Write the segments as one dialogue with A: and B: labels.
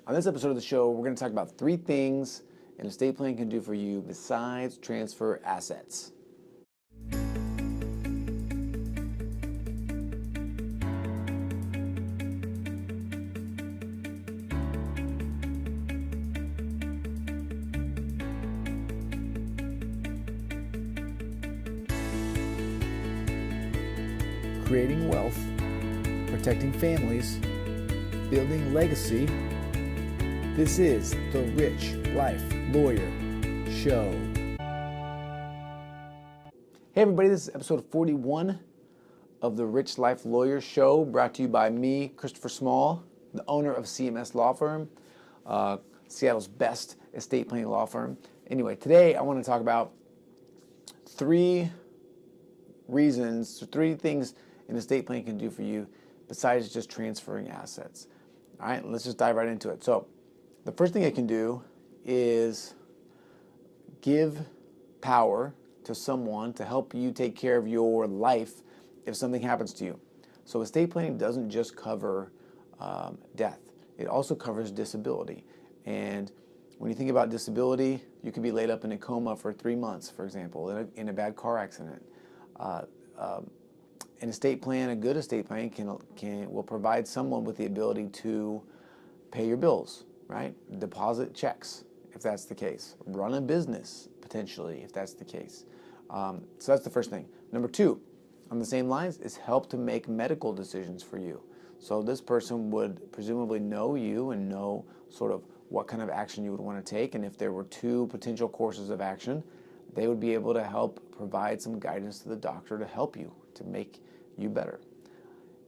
A: On this episode of the show, we're going to talk about 3 things an estate plan can do for you besides transfer assets. Creating wealth, protecting families, building legacy. This is the Rich Life Lawyer Show. Hey everybody, this is episode 41 of the Rich Life Lawyer Show, brought to you by me, Christopher Small, the owner of CMS Law Firm, Seattle's best estate planning law firm. Anyway, today I want to talk about 3 things an estate plan can do for you besides just transferring assets. All right, let's just dive right into it. So the first thing it can do is give power to someone to help you take care of your life if something happens to you. So estate planning doesn't just cover death. It also covers disability. And when you think about disability, you could be laid up in a coma for 3 months, for example, in a bad car accident. An estate plan, a good estate plan, will provide someone with the ability to pay your bills, right? Deposit checks, if that's the case. Run a business, potentially, if that's the case. So that's the first thing. Number 2, on the same lines, is help to make medical decisions for you. So this person would presumably know you and know sort of what kind of action you would want to take. And if there were 2 potential courses of action, they would be able to help provide some guidance to the doctor to help you, to make you better.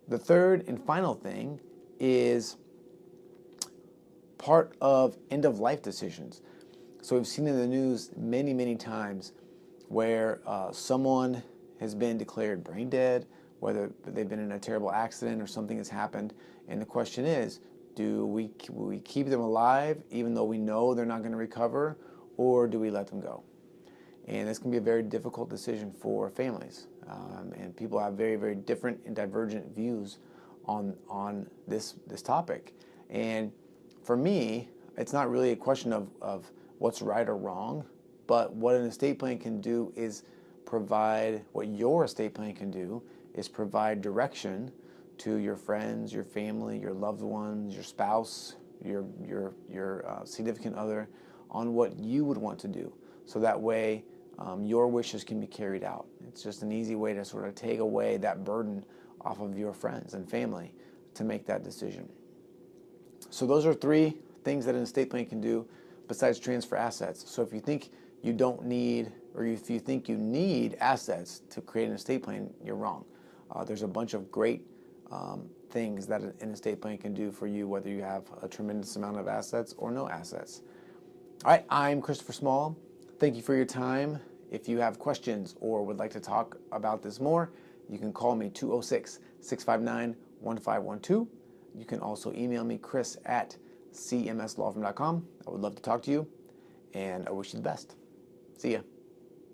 A: The third and final thing is part of end-of-life decisions. So we've seen in the news many, many times where someone has been declared brain dead, whether they've been in a terrible accident or something has happened, and the question is, do we keep them alive even though we know they're not going to recover, or do we let them go? And this can be a very difficult decision for families. And people have very, very different and divergent views on this topic. And for me, it's not really a question of what's right or wrong, but what an estate plan can do is provide, what your estate plan can do is provide direction to your friends, your family, your loved ones, your spouse, your significant other on what you would want to do. So that way, your wishes can be carried out. It's just an easy way to sort of take away that burden off of your friends and family to make that decision. So those are 3 things that an estate plan can do besides transfer assets. So if you think you don't need, or if you think you need assets to create an estate plan, you're wrong. There's a bunch of great things that an estate plan can do for you, whether you have a tremendous amount of assets or no assets. All right, I'm Christopher Small. Thank you for your time. If you have questions or would like to talk about this more, you can call me 206-659-1512. You can also email me, chris@cmslawfirm.com. I would love to talk to you, and I wish you the best. See ya.